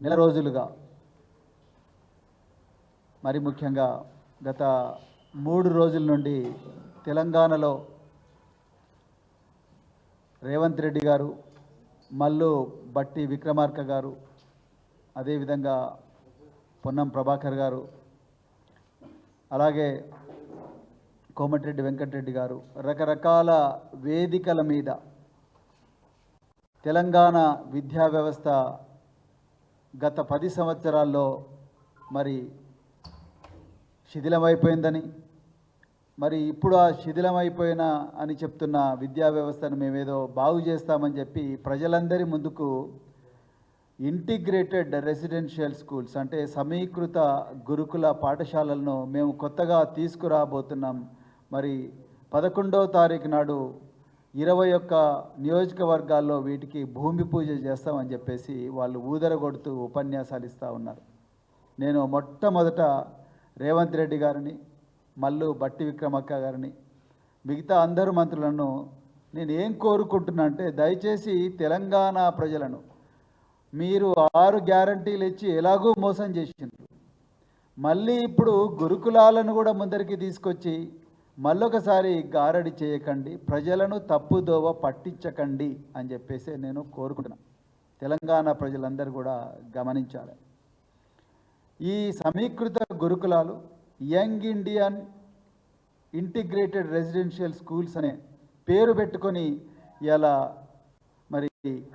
నెల రోజులుగా మరి ముఖ్యంగా గత 3 రోజుల నుండి తెలంగాణలో రేవంత్ రెడ్డి గారు, మల్లు బట్టి విక్రమార్క గారు, అదేవిధంగా పొన్నం ప్రభాకర్ గారు, అలాగే కోమటిరెడ్డి వెంకటరెడ్డి గారు రకరకాల వేదికల మీద తెలంగాణ విద్యా వ్యవస్థ గత 10 సంవత్సరాల్లో మరి శిథిలమైపోయిందని, మరి ఇప్పుడు ఆ శిథిలమైపోయిన అని చెప్తున్న విద్యా వ్యవస్థను మేమేదో బాగు చేస్తామని చెప్పి ప్రజలందరి ముందుకు ఇంటిగ్రేటెడ్ రెసిడెన్షియల్ స్కూల్స్ అంటే సమీకృత గురుకుల పాఠశాలలను మేము కొత్తగా తీసుకురాబోతున్నాం. మరి 11వ తారీఖు నాడు 21 నియోజకవర్గాల్లో వీటికి భూమి పూజ చేస్తామని చెప్పేసి వాళ్ళు ఊదరగొడుతూ ఉపన్యాసాలు ఇస్తూ ఉన్నారు. నేను మొట్టమొదట రేవంత్ రెడ్డి గారిని, మల్లు బట్టి విక్రమక్క గారిని, మిగతా అందరు మంత్రులను నేను ఏం కోరుకుంటున్నా అంటే, దయచేసి తెలంగాణ ప్రజలను మీరు 6 గ్యారంటీలు ఇచ్చి ఎలాగూ మోసం చేసిండ్రు. మళ్ళీ ఇప్పుడు గురుకులాలను కూడా ముందరికి తీసుకొచ్చి మళ్ళొకసారి గారడి చేయకండి, ప్రజలను తప్పుదోవ పట్టించకండి అని చెప్పేసి నేను కోరుకుంటున్నాను. తెలంగాణ ప్రజలందరూ కూడా గమనించాలి. ఈ సమీకృత గురుకులాలు young Indian integrated residential schools అనే పేరు పెట్టుకొని ఇలా మరి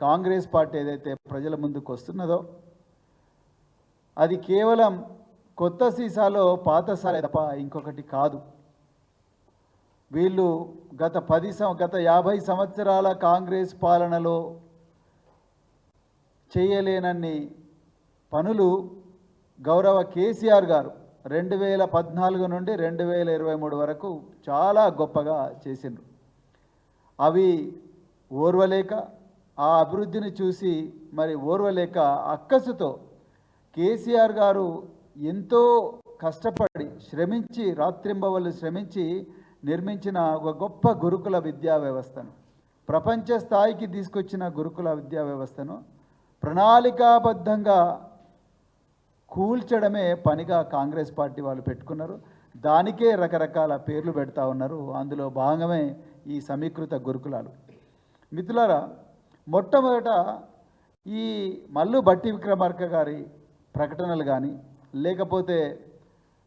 కాంగ్రెస్ పార్టీ ఏదైతే ప్రజల ముందుకు వస్తున్నదో అది కేవలం కొత్త సీసాలో పాత సాలే తప్ప ఇంకొకటి కాదు. వీళ్ళు గత 50 సంవత్సరాల కాంగ్రెస్ పాలనలో చేయలేనన్ని పనులు గౌరవ కేసీఆర్ గారు 2014 నుండి 2023 వరకు చాలా గొప్పగా చేసిండ్రు. అవి ఓర్వలేక, ఆ అభివృద్ధిని చూసి మరి ఓర్వలేక అక్కసుతో కేసీఆర్ గారు ఎంతో కష్టపడి శ్రమించి రాత్రింబవళ్ళు శ్రమించి నిర్మించిన ఒక గొప్ప గురుకుల విద్యా వ్యవస్థను, ప్రపంచ స్థాయికి తీసుకొచ్చిన గురుకుల విద్యా వ్యవస్థను ప్రణాళికాబద్ధంగా కూల్చడమే పనిగా కాంగ్రెస్ పార్టీ వాళ్ళు పెట్టుకున్నారు. దానికే రకరకాల పేర్లు పెడతా ఉన్నారు. అందులో భాగమే ఈ సమీకృత గురుకులాలు. మిత్రులారా, మొట్టమొదట ఈ మల్లు బట్టి విక్రమార్క గారి ప్రకటనలు కానీ, లేకపోతే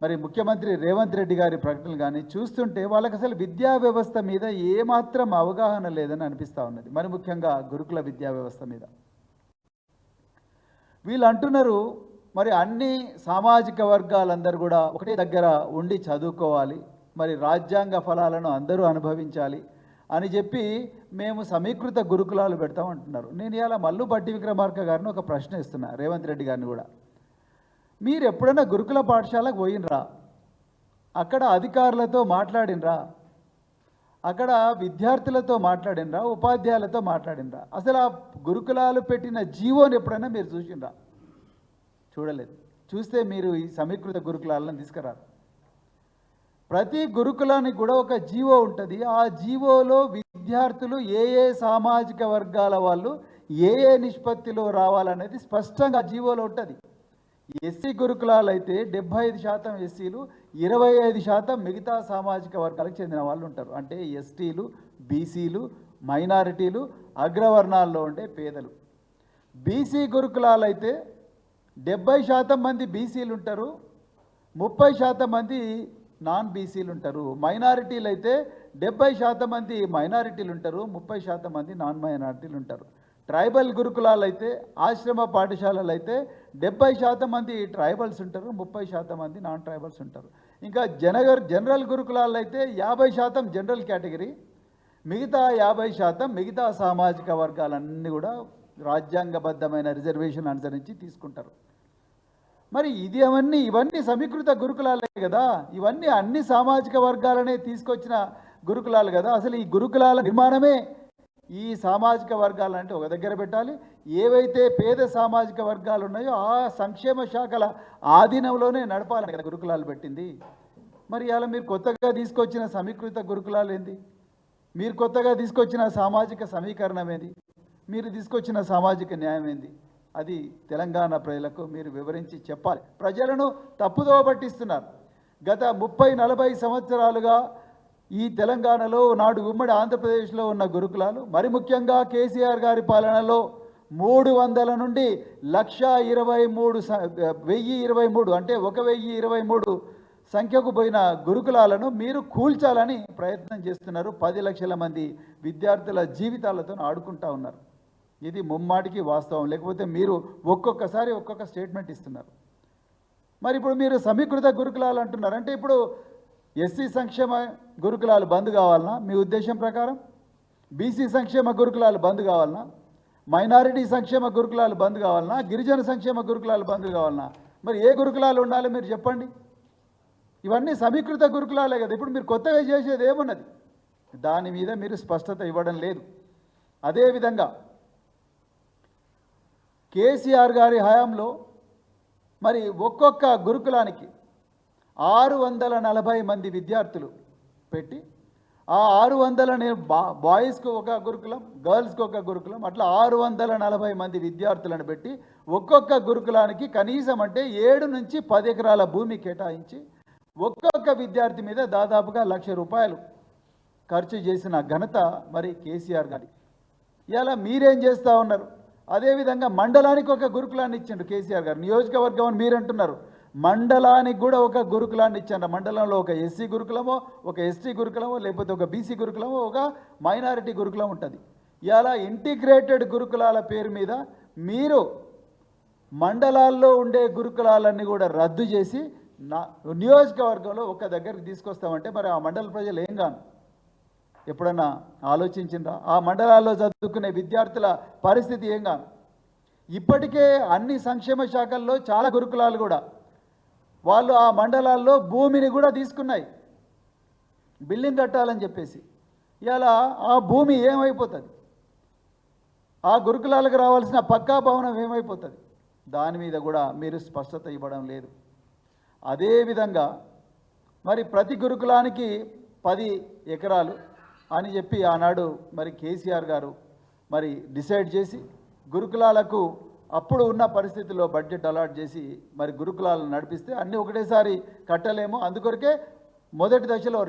మరి ముఖ్యమంత్రి రేవంత్ రెడ్డి గారి ప్రకటనలు కానీ చూస్తుంటే వాళ్ళకి అసలు విద్యా వ్యవస్థ మీద ఏమాత్రం అవగాహన లేదని అనిపిస్తూ ఉన్నది. మరి ముఖ్యంగా గురుకుల విద్యా వ్యవస్థ మీద వీళ్ళు అంటున్నారు, మరి అన్ని సామాజిక వర్గాలందరూ కూడా ఒకటే దగ్గర ఉండి చదువుకోవాలి, మరి రాజ్యాంగ ఫలాలను అందరూ అనుభవించాలి అని చెప్పి మేము సమీకృత గురుకులాలు పెడతామంటున్నారు. నేను ఇలా మల్లు బట్టి విక్రమార్క గారిని ఒక ప్రశ్న ఇస్తున్నా, రేవంత్ రెడ్డి గారిని కూడా. మీరు ఎప్పుడైనా గురుకుల పాఠశాలకు పోయినరా? అక్కడ అధికారులతో మాట్లాడినరా? అక్కడ విద్యార్థులతో మాట్లాడినరా? ఉపాధ్యాయులతో మాట్లాడినరా? అసలు ఆ గురుకులాలు పెట్టిన జీవోని ఎప్పుడైనా మీరు చూసినరా? చూడలేదు. చూస్తే మీరు ఈ సమీకృత గురుకులాలను తీసుకురారు. ప్రతి గురుకులానికి కూడా ఒక జీవో ఉంటుంది. ఆ జీవోలో విద్యార్థులు ఏ ఏ సామాజిక వర్గాల వాళ్ళు ఏ ఏ నిష్పత్తిలో రావాలనేది స్పష్టంగా జీవోలో ఉంటుంది. ఎస్సీ గురుకులాలు అయితే 75% ఎస్సీలు, 25% మిగతా సామాజిక వర్గాలకు చెందిన వాళ్ళు ఉంటారు. అంటే ఎస్టీలు, బీసీలు, మైనారిటీలు, అగ్రవర్ణాల్లో ఉండే పేదలు. బీసీ గురుకులాలు అయితే 70% మంది బీసీలు ఉంటారు, 30% మంది నాన్ బీసీలు ఉంటారు. మైనారిటీలు అయితే 70% మంది మైనారిటీలు ఉంటారు, 30% మంది నాన్ మైనారిటీలు ఉంటారు. ట్రైబల్ గురుకులాలు అయితే, ఆశ్రమ పాఠశాలలు అయితే 70% మంది ట్రైబల్స్ ఉంటారు, 30% మంది నాన్ ట్రైబల్స్ ఉంటారు. ఇంకా జనరల్ గురుకులాలు అయితే 50% జనరల్ కేటగిరీ, మిగతా 50% మిగతా సామాజిక వర్గాలన్నీ కూడా రాజ్యాంగబద్ధమైన రిజర్వేషన్ అనుసరించి తీసుకుంటారు. మరి ఇవన్నీ సమీకృత గురుకులాలే కదా, ఇవన్నీ అన్ని సామాజిక వర్గాలనే తీసుకొచ్చిన గురుకులాలు కదా. అసలు ఈ గురుకులాల నిర్మాణమే ఈ సామాజిక వర్గాలంటే ఒక దగ్గర పెట్టాలి. ఏవైతే పేద సామాజిక వర్గాలు ఉన్నాయో ఆ సంక్షేమ శాఖల ఆధీనంలోనే నడపాలని కదా గురుకులాలు పెట్టింది. మరి అలా మీరు కొత్తగా తీసుకొచ్చిన సమీకృత గురుకులాలు ఏంది? మీరు కొత్తగా తీసుకొచ్చిన సామాజిక సమీకరణం ఏంది? మీరు తీసుకొచ్చిన సామాజిక న్యాయం ఏంది? అది తెలంగాణ ప్రజలకు మీరు వివరించి చెప్పాలి. ప్రజలను తప్పుదోవ పట్టిస్తున్నారు. గత 30-40 సంవత్సరాలుగా ఈ తెలంగాణలో నాడు ఉమ్మడి ఆంధ్రప్రదేశ్లో ఉన్న గురుకులాలు, మరి ముఖ్యంగా కేసీఆర్ గారి పాలనలో 300 నుండి 1,023 అంటే 1,023 సంఖ్యకు పోయిన గురుకులాలను మీరు కూల్చాలని ప్రయత్నం చేస్తున్నారు. 10 లక్షల మంది విద్యార్థుల జీవితాలతో ఆడుకుంటా ఉన్నారు. ఇది ముమ్మాటికి వాస్తవం. లేకపోతే మీరు ఒక్కొక్కసారి ఒక్కొక్క స్టేట్మెంట్ ఇస్తున్నారు. మరి ఇప్పుడు మీరు సమీకృత గురుకులాలు అంటున్నారు. అంటే ఇప్పుడు ఎస్సీ సంక్షేమ గురుకులాలు బంద్ కావాలన్నా మీ ఉద్దేశం ప్రకారం? బీసీ సంక్షేమ గురుకులాలు బంద్ కావాలన్నా? మైనారిటీ సంక్షేమ గురుకులాలు బంద్ కావాలన్నా? గిరిజన సంక్షేమ గురుకులాలు బంద్ కావాలన్నా? మరి ఏ గురుకులాలు ఉండాలి మీరు చెప్పండి. ఇవన్నీ సమీకృత గురుకులాలే కదా. ఇప్పుడు మీరు కొత్తగా చేసేది ఏమున్నది? దాని మీద మీరు స్పష్టత ఇవ్వడం లేదు. అదేవిధంగా కేసీఆర్ గారి హయాంలో మరి ఒక్కొక్క గురుకులానికి 640 మంది విద్యార్థులు పెట్టి, ఆ 600 బాయ్స్కి ఒక గురుకులం, గర్ల్స్కి ఒక గురుకులం, అట్లా 640 మంది విద్యార్థులను పెట్టి ఒక్కొక్క గురుకులానికి కనీసం అంటే 7 నుంచి 10 ఎకరాల భూమి కేటాయించి ఒక్కొక్క విద్యార్థి మీద దాదాపుగా 1,00,000 రూపాయలు ఖర్చు చేసిన ఘనత మరి కేసీఆర్ గారి. ఇలా మీరేం చేస్తూ ఉన్నారు? అదేవిధంగా మండలానికి ఒక గురుకులాన్ని ఇచ్చిండు కేసీఆర్ గారు. నియోజకవర్గం అని మీరు అంటున్నారు, మండలానికి కూడా ఒక గురుకులాన్ని ఇచ్చారు. మండలంలో ఒక ఎస్సీ గురుకులమో, ఒక ఎస్టీ గురుకులమో, లేకపోతే ఒక బీసీ గురుకులమో, ఒక మైనారిటీ గురుకులం ఉంటుంది. ఇలా ఇంటిగ్రేటెడ్ గురుకులాల పేరు మీద మీరు మండలాల్లో ఉండే గురుకులాలన్నీ కూడా రద్దు చేసి నియోజకవర్గంలో ఒక దగ్గరికి తీసుకొస్తామంటే మరి ఆ మండల ప్రజలు ఏం కాను? ఎప్పుడన్నా ఆలోచించిందా? ఆ మండలాల్లో చదువుకునే విద్యార్థుల పరిస్థితి ఏం కాను? ఇప్పటికే అన్ని సంక్షేమ శాఖల్లో చాలా గురుకులాలు కూడా వాళ్ళు ఆ మండలాల్లో భూమిని కూడా తీసుకున్నాయి బిల్డింగ్ కట్టాలని చెప్పేసి. ఇలా ఆ భూమి ఏమైపోతుంది? ఆ గురుకులాలకు రావాల్సిన పక్కా భవనం ఏమైపోతుంది? దాని మీద కూడా మీరు స్పష్టత ఇవ్వడం లేదు. అదేవిధంగా మరి ప్రతి గురుకులానికి 10 ఎకరాలు అని చెప్పి ఆనాడు మరి కేసీఆర్ గారు మరి డిసైడ్ చేసి గురుకులాలకు అప్పుడు ఉన్న పరిస్థితుల్లో బడ్జెట్ అలాట్ చేసి మరి గురుకులాలను నడిపిస్తే అన్నీ ఒకటేసారి కట్టలేము. అందుకొరకే మొదటి దశలో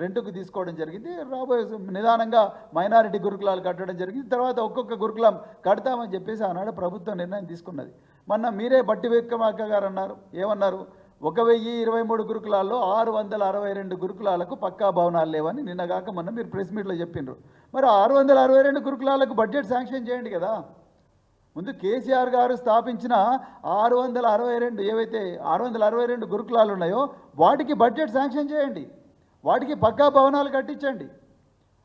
రెంటుకు తీసుకోవడం జరిగింది. రాబోయే నిదానంగా మైనారిటీ గురుకులాలు కట్టడం జరిగింది. తర్వాత ఒక్కొక్క గురుకులం కడతామని చెప్పేసి ఆనాడు ప్రభుత్వం నిర్ణయం తీసుకున్నది. మొన్న మీరే బట్టి విక్రమార్క గారు అన్నారు, ఏమన్నారు? 1,023 గురుకులాల్లో 662 గురుకులాలకు పక్కా భవనాలు లేవని నిన్నగాక మొన్న మీరు ప్రెస్ మీట్లో చెప్పిండ్రు. మరి 662 గురుకులాలకు బడ్జెట్ శాంక్షన్ చేయండి కదా. ముందు కేసీఆర్ గారు స్థాపించిన 662 ఏవైతే 662 గురుకులాలు ఉన్నాయో వాటికి బడ్జెట్ శాంక్షన్ చేయండి, వాటికి పక్కా భవనాలు కట్టించండి.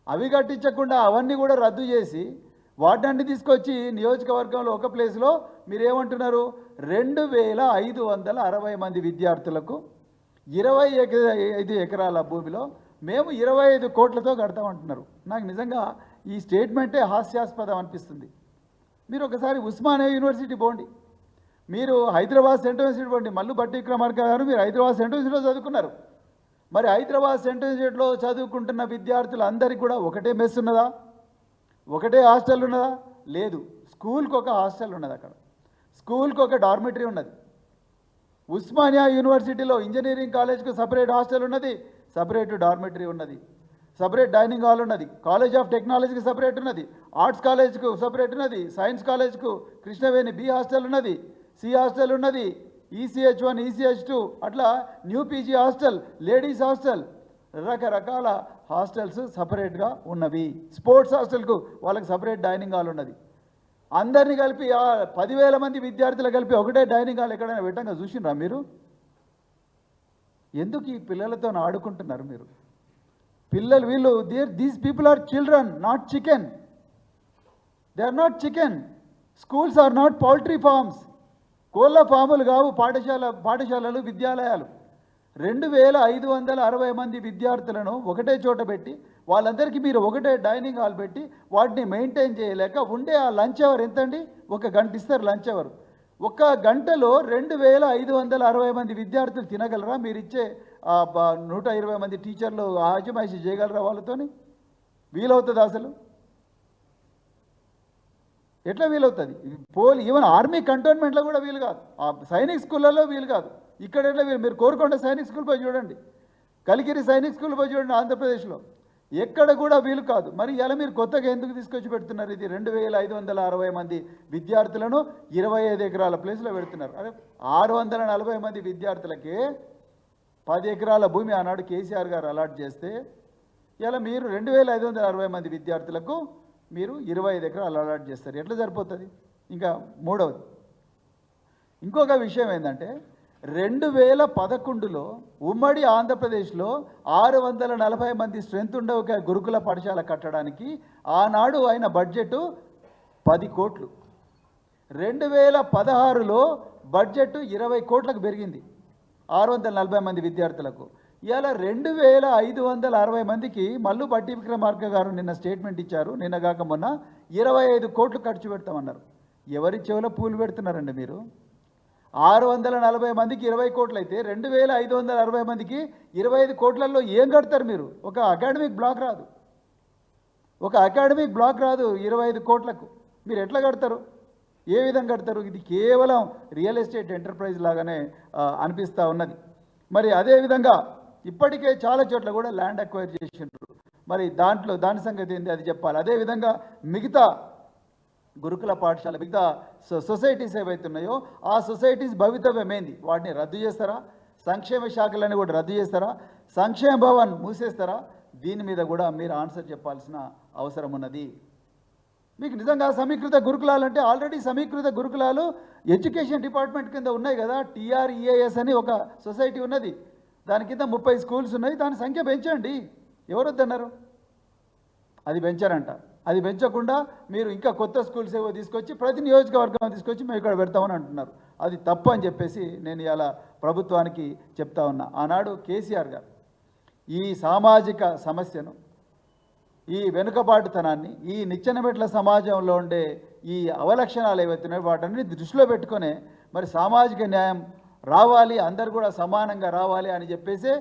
అవి కట్టించకుండా అవన్నీ కూడా రద్దు చేసి వాటిని తీసుకొచ్చి నియోజకవర్గంలో ఒక ప్లేస్లో మీరేమంటున్నారు? 2,560 మంది విద్యార్థులకు 25 ఎకరాల భూమిలో మేము 25 కోట్లతో కడతామంటున్నారు. నాకు నిజంగా ఈ స్టేట్మెంటే హాస్యాస్పదం అనిపిస్తుంది. మీరు ఒకసారి ఉస్మానియా యూనివర్సిటీ పోండి, మీరు హైదరాబాద్ సెంట్రల్ యూనివర్సిటీ పోండి. మల్లు బట్టి విక్రమార్క గారు మీరు హైదరాబాద్ సెంట్రల్ యూనివర్సిటీలో చదువుకున్నారు. మరి హైదరాబాద్ సెంట్రల్ యూనివర్సిటీలో చదువుకుంటున్న విద్యార్థులు అందరికీ కూడా ఒకటే మెస్ ఉన్నదా? ఒకటే హాస్టల్ ఉన్నదా? లేదు. స్కూల్కి ఒక హాస్టల్ ఉన్నది, అక్కడ స్కూల్కి ఒక డార్మిటరీ ఉన్నది. ఉస్మానియా యూనివర్సిటీలో ఇంజనీరింగ్ కాలేజ్కు సపరేట్ హాస్టల్ ఉన్నది, సపరేట్ డార్మిటరీ ఉన్నది, సపరేట్ డైనింగ్ హాల్ ఉన్నది. కాలేజ్ ఆఫ్ టెక్నాలజీకి సపరేట్ ఉన్నది, ఆర్ట్స్ కాలేజ్కు సపరేట్ ఉన్నది, సైన్స్ కాలేజ్కు కృష్ణవేణి బి హాస్టల్ ఉన్నది, సి హాస్టల్ ఉన్నది, ECH1 ECH2 అట్లా new PG hostel, ladies hostel, రకరకాల హాస్టల్స్ సపరేట్గా ఉన్నవి. స్పోర్ట్స్ హాస్టల్కు వాళ్ళకి సపరేట్ డైనింగ్ హాల్ ఉన్నది. అందరినీ కలిపి 10,000 మంది విద్యార్థులు కలిపి ఒకటే డైనింగ్ హాల్ ఎక్కడైనా పెట్టంగా చూసినరా మీరు? ఎందుకు ఈ పిల్లలతో ఆడుకుంటున్నారు మీరు? పిల్లలు వీళ్ళు these people are children, not chicken. They are not chicken. Schools are not poultry farms. కోళ్ళ ఫాములు కావు పాఠశాలలు విద్యాలయాలు. 2,560 మంది విద్యార్థులను ఒకటే చోట పెట్టి వాళ్ళందరికీ మీరు ఒకటే డైనింగ్ హాల్ పెట్టి వాటిని మెయింటైన్ చేయలేక ఉండే ఆ లంచ్ అవర్ ఎంతండి? 1 గంట ఇస్తారు లంచ్ అవర్. 1 గంటలో 2,560 మంది విద్యార్థులు తినగలరా? మీరు ఇచ్చే 120 మంది టీచర్లు ఆజమాయిషి చేయగలరా వాళ్ళతోని? వీలవుతుంది అసలు? ఎట్లా వీలవుతుంది? ఈవెన్ ఆర్మీ కంటోన్మెంట్లో కూడా వీలు కాదు, ఆ సైనిక్ స్కూళ్ళలో వీలు కాదు. ఇక్కడ ఎట్లా మీరు కోరుకొండ సైనిక్ స్కూల్ పోయి చూడండి, కలికిరి సైనిక్ స్కూల్ పోయి చూడండి, ఆంధ్రప్రదేశ్లో ఎక్కడ కూడా వీలు కాదు. మరి ఇలా మీరు కొత్తగా ఎందుకు తీసుకొచ్చి పెడుతున్నారు? ఇది 2560 మంది విద్యార్థులను 25 ఎకరాల ప్లేస్లో పెడుతున్నారు. అదే 640 మంది విద్యార్థులకే 10 ఎకరాల భూమి ఆనాడు కేసీఆర్ గారు అలాట్ చేస్తే ఇలా మీరు 2560 మంది విద్యార్థులకు మీరు 25 ఎకరాలు అలాట్ చేస్తారు. ఎట్లా సరిపోతుంది? ఇంకా మూడవది, ఇంకొక విషయం ఏంటంటే 2011లో ఉమ్మడి ఆంధ్రప్రదేశ్లో 640 మంది స్ట్రెంత్ ఉండే ఒక గురుకుల పాఠశాల కట్టడానికి ఆనాడు అయిన బడ్జెట్ 10 కోట్లు. 2016లో బడ్జెట్ 20 కోట్లకు పెరిగింది 640 మంది విద్యార్థులకు. ఇవాళ 2560 మందికి మల్లు బట్టి విక్రమార్క గారు నిన్న స్టేట్మెంట్ ఇచ్చారు, నిన్న కాక మొన్న 25 కోట్లు ఖర్చు పెడతామన్నారు. ఎవరి చెవులో పూలు పెడుతున్నారండి మీరు? 640 మందికి 20 కోట్లు అయితే 2560 మందికి 25 కోట్లలో ఏం కడతారు మీరు? ఒక అకాడమిక్ బ్లాక్ రాదు, ఒక అకాడమిక్ బ్లాక్ రాదు 25 కోట్లకు. మీరు ఎట్లా కడతారు? ఏ విధంగా కడతారు? ఇది కేవలం రియల్ ఎస్టేట్ ఎంటర్ప్రైజ్ లాగానే అనిపిస్తూ ఉన్నది. మరి అదేవిధంగా ఇప్పటికే చాలా చోట్ల కూడా ల్యాండ్ అక్వైర్ చేసిండ్రు. మరి దాని సంగతి ఏంది అది చెప్పాలి. అదేవిధంగా మిగతా గురుకుల పాఠశాల మిగతా సొసైటీస్ ఏవైతే ఉన్నాయో ఆ సొసైటీస్ భవితవ్యం ఏంది? వాటిని రద్దు చేస్తారా? సంక్షేమ శాఖలన్నీ కూడా రద్దు చేస్తారా? సంక్షేమ భవన్ మూసేస్తారా? దీని మీద కూడా మీరు ఆన్సర్ చెప్పాల్సిన అవసరం ఉన్నది. మీకు నిజంగా సమీకృత గురుకులాలు అంటే ఆల్రెడీ సమీకృత గురుకులాలు ఎడ్యుకేషన్ డిపార్ట్మెంట్ కింద ఉన్నాయి కదా. TREAS అని ఒక సొసైటీ ఉన్నది, దాని కింద 30 స్కూల్స్ ఉన్నాయి. దాని సంఖ్య పెంచండి, ఎవరు వద్దన్నారు? అది పెంచారంట. అది పెంచకుండా మీరు ఇంకా కొత్త స్కూల్స్ ఏవో తీసుకొచ్చి ప్రతి నియోజకవర్గం తీసుకొచ్చి మేము ఇక్కడ పెడతామని అంటున్నారు. అది తప్పు అని చెప్పేసి నేను ఇలా ప్రభుత్వానికి చెప్తా ఉన్నా. ఆనాడు కేసీఆర్ గారు ఈ సామాజిక సమస్యను, ఈ వెనుకబాటుతనాన్ని, ఈ నిచ్చెనమెట్ల సమాజంలో ఉండే ఈ అవలక్షణాలు ఏవైతున్నాయో వాటన్ని దృష్టిలో పెట్టుకునే మరి సామాజిక న్యాయం రావాలి, అందరు కూడా సమానంగా రావాలి అని చెప్పేసి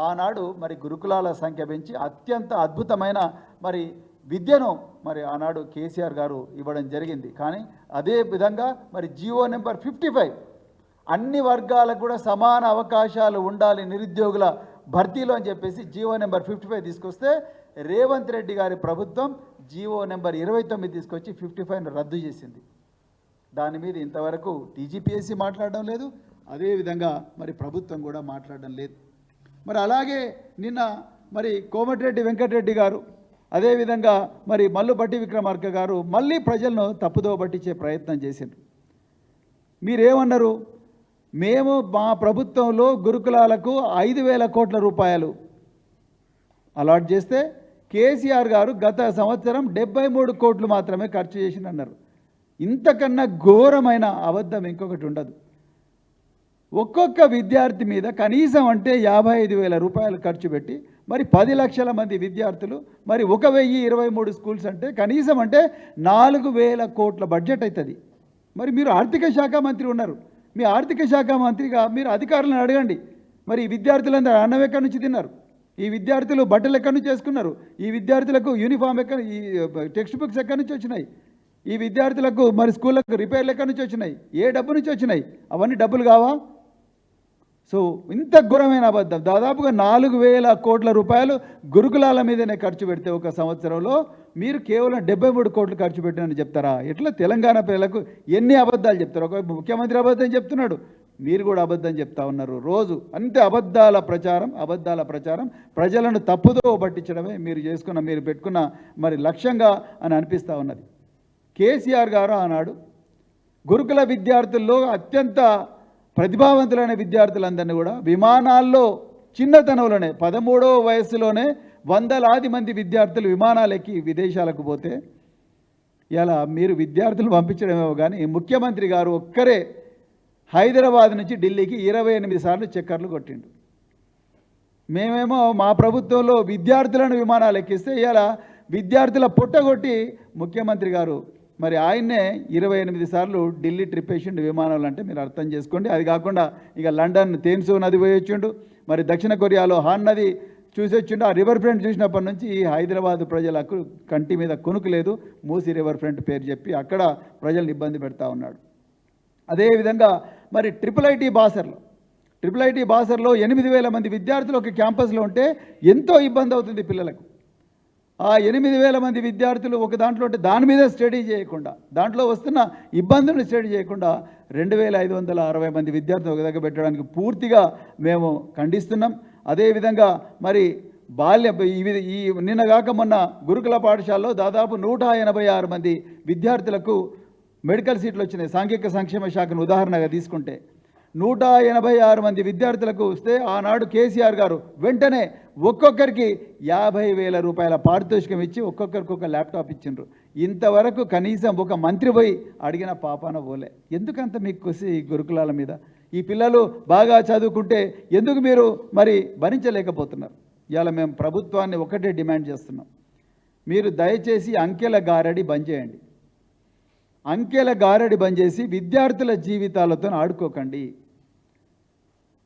ఆనాడు మరి గురుకులాల సంఖ్య పెంచి అత్యంత అద్భుతమైన మరి విద్యను మరి ఆనాడు కేసీఆర్ గారు ఇవ్వడం జరిగింది. కానీ అదే విధంగా మరి జీవో నెంబర్ 55 అన్ని వర్గాలకు కూడా సమాన అవకాశాలు ఉండాలి నిరుద్యోగుల భర్తీలో అని చెప్పేసి జీవో నెంబర్ 55 తీసుకొస్తే రేవంత్ రెడ్డి గారి ప్రభుత్వం జీవో నెంబర్ 29 తీసుకొచ్చి 55ను రద్దు చేసింది. దాని మీద ఇంతవరకు TGPSC మాట్లాడడం లేదు, అదేవిధంగా మరి ప్రభుత్వం కూడా మాట్లాడడం లేదు. మరి అలాగే నిన్న మరి కోమటిరెడ్డి వెంకటరెడ్డి గారు, అదేవిధంగా మరి మల్లు బట్టి విక్రమార్క గారు మళ్ళీ ప్రజలను తప్పుదోవ పట్టించే ప్రయత్నం చేసిండ్రు. మీరేమన్నారు? మేము మా ప్రభుత్వంలో గురుకులాలకు 5,000 కోట్ల రూపాయలు అలాట్ చేస్తే కేసీఆర్ గారు గత సంవత్సరం 73 కోట్లు మాత్రమే ఖర్చు చేసిందన్నారు. ఇంతకన్నా ఘోరమైన అబద్ధం ఇంకొకటి ఉండదు. ఒక్కొక్క విద్యార్థి మీద కనీసం అంటే 55,000 రూపాయలు ఖర్చు పెట్టి మరి 10 లక్షల మంది విద్యార్థులు, మరి 1,023 స్కూల్స్ అంటే కనీసం అంటే 4,000 కోట్ల బడ్జెట్ అవుతుంది. మరి మీరు ఆర్థిక శాఖ మంత్రి ఉన్నారు, మీ ఆర్థిక శాఖ మంత్రిగా మీరు అధికారులను అడగండి. మరి ఈ విద్యార్థులందరూ అన్నం ఎక్కడి నుంచి తిన్నారు? ఈ విద్యార్థులు బట్టలు ఎక్కడి నుంచి వేసుకున్నారు? ఈ విద్యార్థులకు యూనిఫామ్ ఈ టెక్స్ట్ బుక్స్ ఎక్కడి నుంచి వచ్చినాయి? ఈ విద్యార్థులకు మరి స్కూళ్ళకు రిపేర్లు ఎక్కడి నుంచి వచ్చినాయి? ఏ డబ్బు నుంచి వచ్చినాయి? అవన్నీ డబ్బులు కావా? సో ఇంత ఘోరమైన అబద్ధం. దాదాపుగా 4,000 కోట్ల రూపాయలు గురుకులాల మీదనే ఖర్చు పెడితే ఒక సంవత్సరంలో మీరు కేవలం 73 కోట్లు ఖర్చు పెట్టినని చెప్తారా? ఎట్లా తెలంగాణ ప్రజలకు ఎన్ని అబద్ధాలు చెప్తారు? ఒక ముఖ్యమంత్రి అబద్ధం చెప్తున్నాడు, మీరు కూడా అబద్ధం చెప్తా ఉన్నారు. రోజు అంతే అబద్ధాల ప్రచారం, ప్రజలను తప్పుదో పట్టించడమే మీరు పెట్టుకున్న మరి లక్ష్యంగా అని అనిపిస్తూ ఉన్నది. కేసీఆర్ గారు ఆనాడు గురుకుల విద్యార్థుల్లో అత్యంత ప్రతిభావంతులైన విద్యార్థులందరినీ కూడా విమానాల్లో చిన్నతనంలోనే 13వ వయస్సులోనే వందలాది మంది విద్యార్థులు విమానాలు ఎక్కి విదేశాలకు పోతే ఇలా మీరు విద్యార్థులు పంపించడమేమో కానీ ముఖ్యమంత్రి గారు ఒక్కరే హైదరాబాద్ నుంచి ఢిల్లీకి 28 సార్లు చక్కర్లు కొట్టిండు. మేమేమో మా ప్రభుత్వంలో విద్యార్థులను విమానాలు ఎక్కిస్తే ఇలా విద్యార్థుల పుట్టగొట్టి ముఖ్యమంత్రి గారు మరి ఆయన్నే 28 సార్లు ఢిల్లీ ట్రిప్ వేసిండు విమానాలు. అంటే మీరు అర్థం చేసుకోండి. అది కాకుండా ఇక లండన్ థేమ్స్ నది పోయొచ్చిండు, మరి దక్షిణ కొరియాలో హాన్ నది చూసొచ్చిండు. ఆ రివర్ ఫ్రంట్ చూసినప్పటి నుంచి ఈ హైదరాబాద్ ప్రజలకు కంటి మీద కొనుకు లేదు. మూసి రివర్ ఫ్రంట్ పేరు చెప్పి అక్కడ ప్రజల్ని ఇబ్బంది పెడతా ఉన్నాడు. అదేవిధంగా మరి ట్రిపుల్ ఐటీ బాసర్లో 8,000 మంది విద్యార్థులు ఒక క్యాంపస్లో ఉంటే ఎంతో ఇబ్బంది అవుతుంది పిల్లలకు. ఆ 8,000 మంది విద్యార్థులు ఒక దాంట్లో ఉంటే దాని మీద స్టడీ చేయకుండా, దాంట్లో వస్తున్న ఇబ్బందులను స్టడీ చేయకుండా 2,560 మంది విద్యార్థులు ఒక దగ్గర పెట్టడానికి పూర్తిగా మేము ఖండిస్తున్నాం. అదేవిధంగా మరి ఈ నిన్నగాక మొన్న గురుకుల పాఠశాలలో దాదాపు 186 మంది విద్యార్థులకు మెడికల్ సీట్లు వచ్చినాయి. సాంఘిక సంక్షేమ శాఖను ఉదాహరణగా తీసుకుంటే 186 మంది విద్యార్థులకు వస్తే ఆనాడు కేసీఆర్ గారు వెంటనే ఒక్కొక్కరికి 50,000 రూపాయల పారితోషికం ఇచ్చి ఒక్కొక్కరికి ఒక ల్యాప్టాప్ ఇచ్చిండ్రు. ఇంతవరకు కనీసం ఒక మంత్రి పోయి అడిగిన పాపాన పోలే. ఎందుకంత మీకు కొసి గురుకులాల మీద? ఈ పిల్లలు బాగా చదువుకుంటే ఎందుకు మీరు మరి భరించలేకపోతున్నారు? ఇవాళ మేము ప్రభుత్వాన్ని ఒకటే డిమాండ్ చేస్తున్నాం, మీరు దయచేసి అంకెల గారడి బంద్ చేయండి. అంకెల గారడి బంద్ చేసి విద్యార్థుల జీవితాలతో ఆడుకోకండి.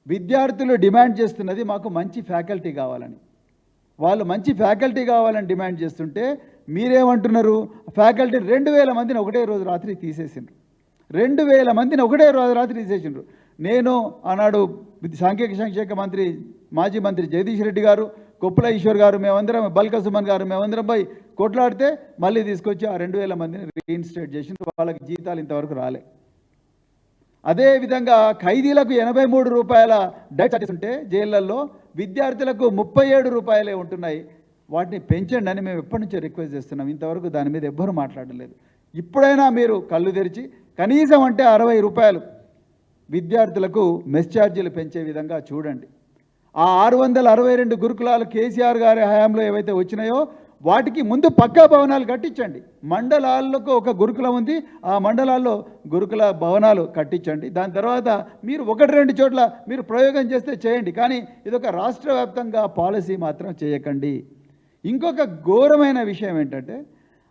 విద్యార్థులు డిమాండ్ చేస్తున్నది మాకు మంచి ఫ్యాకల్టీ కావాలని. వాళ్ళు మంచి ఫ్యాకల్టీ కావాలని డిమాండ్ చేస్తుంటే మీరేమంటున్నారు? ఫ్యాకల్టీ 2,000 మందిని ఒకటే రోజు రాత్రి తీసేసిండ్రు. 2,000 మందిని ఒకటే రోజు రాత్రి తీసేసిండ్రు. నేను ఆనాడు సాంఘిక సంక్షేమ మంత్రి మాజీ మంత్రి జగదీష్ రెడ్డి గారు, కొప్పుల ఈశ్వర్ గారు, మేమందరం, బల్క సుమన్ గారు, మేమందరం పోయి కొట్లాడితే మళ్ళీ తీసుకొచ్చి ఆ 2,000 మందిని రీఇన్స్టేట్ చేసిండ్రు. వాళ్ళకి జీతాలు ఇంతవరకు రాలే. అదేవిధంగా ఖైదీలకు 83 రూపాయల డైట్ చార్జెస్ ఉంటే జైళ్ళల్లో విద్యార్థులకు 37 రూపాయలే ఉంటున్నాయి. వాటిని పెంచండి అని మేము ఎప్పటి నుంచో రిక్వెస్ట్ చేస్తున్నాం. ఇంతవరకు దాని మీద ఎవ్వరూ మాట్లాడలేదు. ఇప్పుడైనా మీరు కళ్ళు తెరిచి కనీసం అంటే 60 రూపాయలు విద్యార్థులకు మెస్ ఛార్జీలు పెంచే విధంగా చూడండి. ఆ 662 గురుకులాలు కేసీఆర్ గారి హయాంలో ఏవైతే వచ్చినాయో వాటికి ముందు పక్కా భవనాలు కట్టించండి. మండలాలకు ఒక గురుకులం ఉంది, ఆ మండలాల్లో గురుకుల భవనాలు కట్టించండి. దాని తర్వాత మీరు 1-2 చోట్ల మీరు ప్రయోగం చేస్తే చేయండి, కానీ ఇదొక రాష్ట్ర వ్యాప్తంగా పాలసీ మాత్రం చేయకండి. ఇంకొక ఘోరమైన విషయం ఏంటంటే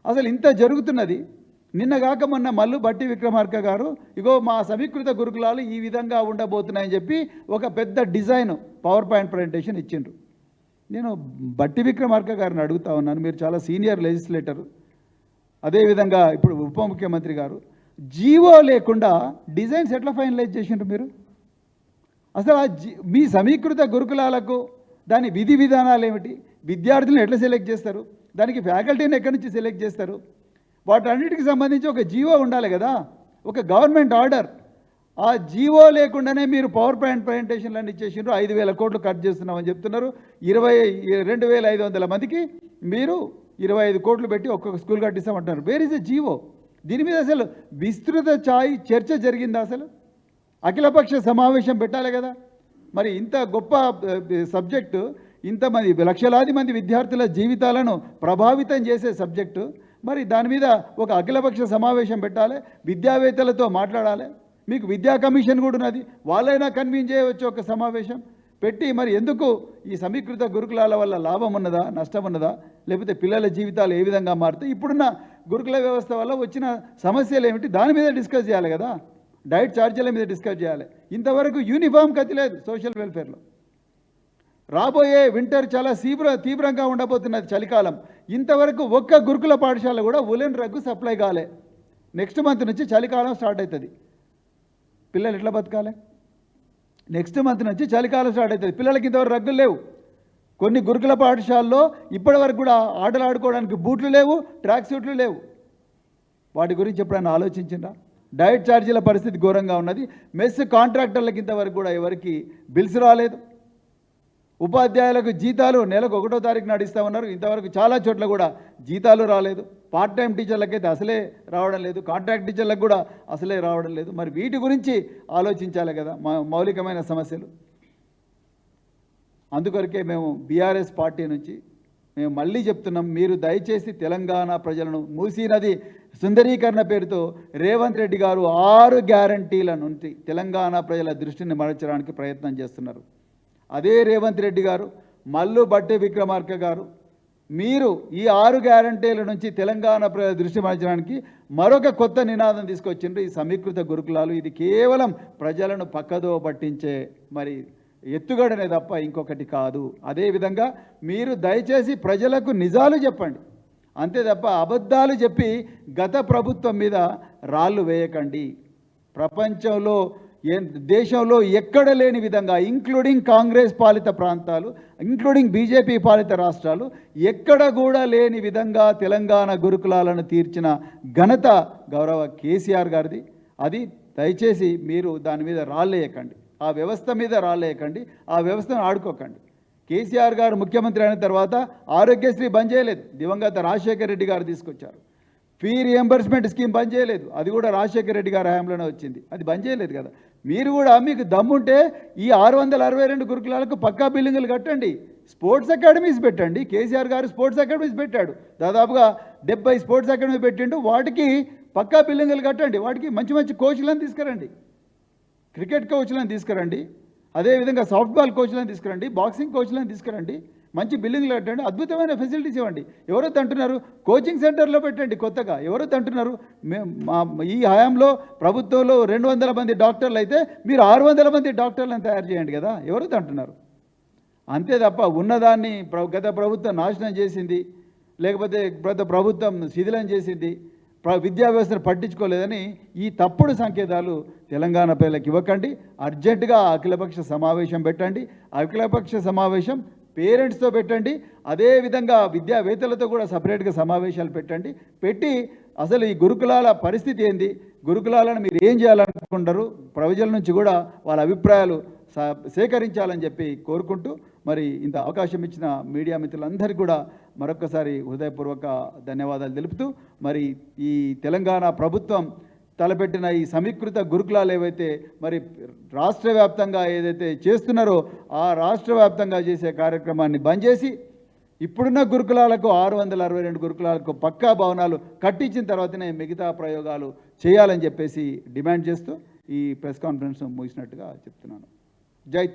అసలు ఇంత జరుగుతున్నది. నిన్నగాక మొన్న మల్లు బట్టి విక్రమార్క గారు ఇగో మా సమీకృత గురుకులాలు ఈ విధంగా ఉండబోతున్నాయని చెప్పి ఒక పెద్ద డిజైన్ పవర్ పాయింట్ ప్రజెంటేషన్ ఇచ్చిండ్రు. నేను బట్టి విక్రమార్క గారిని అడుగుతా ఉన్నాను, మీరు చాలా సీనియర్ లెజిస్లేటరు, అదేవిధంగా ఇప్పుడు ఉప ముఖ్యమంత్రి గారు, జీవో లేకుండా డిజైన్స్ ఎట్లా ఫైనలైజ్ చేసిండ్రు మీరు? అసలు మీ సమీకృత గురుకులాలకు దాని విధి విధానాలు ఏమిటి? విద్యార్థులను ఎట్లా సెలెక్ట్ చేస్తారు? దానికి ఫ్యాకల్టీని ఎక్కడి నుంచి సెలెక్ట్ చేస్తారు? వాటన్నిటికి సంబంధించి ఒక జీవో ఉండాలి కదా, ఒక గవర్నమెంట్ ఆర్డర్. ఆ జీవో లేకుండానే మీరు పవర్ పాయింట్ ప్రజెంటేషన్లు అన్ని ఇచ్చేసిండ్రు. 5,000 కోట్లు ఖర్చు చేస్తున్నామని చెప్తున్నారు. 2,500 మందికి మీరు 25 కోట్లు పెట్టి ఒక్కొక్క స్కూల్ కట్టిస్తామంటున్నారు. Where is a GO? దీని మీద అసలు విస్తృత చర్చ జరిగిందా? అసలు అఖిలపక్ష సమావేశం పెట్టాలి కదా. మరి ఇంత గొప్ప సబ్జెక్టు, ఇంతమంది లక్షలాది మంది విద్యార్థుల జీవితాలను ప్రభావితం చేసే సబ్జెక్టు, మరి దాని మీద ఒక అఖిలపక్ష సమావేశం పెట్టాలి, విద్యావేత్తలతో మాట్లాడాలి. మీకు విద్యా కమిషన్ కూడా ఉన్నది, వాళ్ళైనా కన్వీన్ చేయవచ్చు ఒక సమావేశం పెట్టి. మరి ఎందుకు ఈ సమీకృత గురుకులాల వల్ల లాభం ఉన్నదా, నష్టం ఉన్నదా, లేకపోతే పిల్లల జీవితాలు ఏ విధంగా మారుతాయి, ఇప్పుడున్న గురుకుల వ్యవస్థ వల్ల వచ్చిన సమస్యలు ఏమిటి, దాని మీద డిస్కస్ చేయాలి కదా. డైట్ ఛార్జీల మీద డిస్కస్ చేయాలి. ఇంతవరకు యూనిఫామ్ గతి లేదు సోషల్ వెల్ఫేర్లో. రాబోయే వింటర్ చాలా తీవ్రంగా ఉండబోతున్నది, చలికాలం. ఇంతవరకు ఒక్క గురుకుల పాఠశాల కూడా ఉలెన్ రగ్గు సప్లై కాలే. నెక్స్ట్ మంత్ నుంచి చలికాలం స్టార్ట్ అవుతుంది. పిల్లలు ఎట్లా బతకాలి? నెక్స్ట్ మంత్ నుంచి చలికాలం స్టార్ట్ అవుతుంది. పిల్లలకి ఇంతవరకు రగ్గులు లేవు. కొన్ని గురుకుల పాఠశాలలో ఇప్పటి వరకు కూడా ఆటలు ఆడుకోవడానికి బూట్లు లేవు, ట్రాక్ సూట్లు లేవు. వాటి గురించి ఎప్పుడైనా ఆలోచించిందా? డైట్ ఛార్జీల పరిస్థితి ఘోరంగా ఉన్నది. మెస్ కాంట్రాక్టర్లకు ఇంతవరకు కూడా ఎవరికి బిల్స్ రాలేదు. ఉపాధ్యాయులకు జీతాలు నెలకు 1వ తారీఖు నాడు ఇస్తామన్నారు. ఇంతవరకు చాలా చోట్ల కూడా జీతాలు రాలేదు. పార్ట్ టైం టీచర్లకైతే అసలే రావడం లేదు, కాంట్రాక్ట్ టీచర్లకు కూడా అసలే రావడం లేదు. మరి వీటి గురించి ఆలోచించాలి కదా, మౌలికమైన సమస్యలు. అందుకొరకే మేము బీఆర్ఎస్ పార్టీ నుంచి మేము మళ్ళీ చెప్తున్నాం, మీరు దయచేసి తెలంగాణ ప్రజలను మూసీ నది సుందరీకరణ పేరుతో రేవంత్ రెడ్డి గారు 6 గ్యారంటీల నుంచి తెలంగాణ ప్రజల దృష్టిని మరల్చడానికి ప్రయత్నం చేస్తున్నారు. అదే రేవంత్ రెడ్డి గారు, మల్లు బట్టి విక్రమార్క గారు, మీరు ఈ 6 గ్యారంటీల నుంచి తెలంగాణ ప్రజల దృష్టి మరల్చడానికి మరొక కొత్త నినాదం తీసుకొచ్చిండ్రు, ఈ సమీకృత గురుకులాలు. ఇది కేవలం ప్రజలను పక్కదో పట్టించే మరి ఎత్తుగడనే తప్ప ఇంకొకటి కాదు. అదేవిధంగా మీరు దయచేసి ప్రజలకు నిజాలు చెప్పండి, అంతే తప్ప అబద్ధాలు చెప్పి గత ప్రభుత్వం మీద రాళ్ళు వేయకండి. ప్రపంచంలో దేశంలో ఎక్కడ లేని విధంగా ఇంక్లూడింగ్ కాంగ్రెస్ పాలిత ప్రాంతాలు, ఇంక్లూడింగ్ బీజేపీ పాలిత రాష్ట్రాలు, ఎక్కడ కూడా లేని విధంగా తెలంగాణ గురుకులాలను తీర్చిన ఘనత గౌరవ కేసీఆర్ గారిది. అది దయచేసి మీరు దాని మీద రాళ్ళేయకండి, ఆ వ్యవస్థ మీద రాళ్ళేయకండి, ఆ వ్యవస్థను ఆడుకోకండి. కేసీఆర్ గారు ముఖ్యమంత్రి అయిన తర్వాత ఆరోగ్యశ్రీ బంద్ చేయలేదు, దివంగత రాజశేఖర రెడ్డి గారు తీసుకొచ్చారు. ఫీ రియంబర్స్మెంట్ స్కీమ్ బంద్ చేయలేదు, అది కూడా రాజశేఖర రెడ్డి గారి హయాంలోనే వచ్చింది, అది బంద్ చేయలేదు కదా. మీరు కూడా మీకు దమ్ముంటే ఈ 662 గురుకులాలకు పక్కా బిల్డింగులు కట్టండి, స్పోర్ట్స్ అకాడమీస్ పెట్టండి. కేసీఆర్ గారు స్పోర్ట్స్ అకాడమీస్ పెట్టాడు, దాదాపుగా 70 స్పోర్ట్స్ అకాడమీ పెట్టిండు. వాటికి పక్కా బిల్డింగులు కట్టండి, వాటికి మంచి మంచి కోచ్లను తీసుకురండి, క్రికెట్ కోచ్లను తీసుకురండి, అదేవిధంగా సాఫ్ట్బాల్ కోచ్లను తీసుకురండి, బాక్సింగ్ కోచ్లను తీసుకురండి, మంచి బిల్డింగ్లు కట్టండి, అద్భుతమైన ఫెసిలిటీస్ ఇవ్వండి. ఎవరైతే అంటున్నారు కోచింగ్ సెంటర్లో పెట్టండి కొత్తగా, ఎవరైతే అంటున్నారు ఈ హయాంలో ప్రభుత్వంలో 200 మంది డాక్టర్లు అయితే మీరు 600 మంది డాక్టర్లను తయారు చేయండి కదా, ఎవరైతే అంటున్నారు. అంతే తప్ప ఉన్నదాన్ని గత ప్రభుత్వం నాశనం చేసింది, లేకపోతే గత ప్రభుత్వం శిథిలం చేసింది, విద్యా వ్యవస్థను పట్టించుకోలేదని ఈ తప్పుడు సంకేతాలు తెలంగాణ ప్రజలకు ఇవ్వకండి. అర్జెంటుగా అఖిలపక్ష సమావేశం పెట్టండి, అఖిలపక్ష సమావేశం పేరెంట్స్తో పెట్టండి, అదేవిధంగా విద్యావేత్తలతో కూడా సపరేట్గా సమావేశాలు పెట్టండి. పెట్టి అసలు ఈ గురుకులాల పరిస్థితి ఏంది, గురుకులాలను మీరు ఏం చేయాలనుకుంటారు, ప్రజల నుంచి కూడా వాళ్ళ అభిప్రాయాలు సేకరించాలని చెప్పి కోరుకుంటూ, మరి ఇంత అవకాశం ఇచ్చిన మీడియా మిత్రులందరికీ కూడా మరొకసారి హృదయపూర్వక ధన్యవాదాలు తెలుపుతూ, మరి ఈ తెలంగాణ ప్రభుత్వం తలపెట్టిన ఈ సమీకృత గురుకులాలు ఏవైతే మరి రాష్ట్ర వ్యాప్తంగా ఏదైతే చేస్తున్నారో ఆ రాష్ట్ర వ్యాప్తంగా చేసే కార్యక్రమాన్ని బంద్ చేసి ఇప్పుడున్న గురుకులాలకు 662 గురుకులాలకు పక్కా భవనాలు కట్టించిన తర్వాతనే మిగతా ప్రయోగాలు చేయాలని చెప్పేసి డిమాండ్ చేస్తూ ఈ ప్రెస్ కాన్ఫరెన్స్ ముగిసినట్టుగా చెప్తున్నాను. జై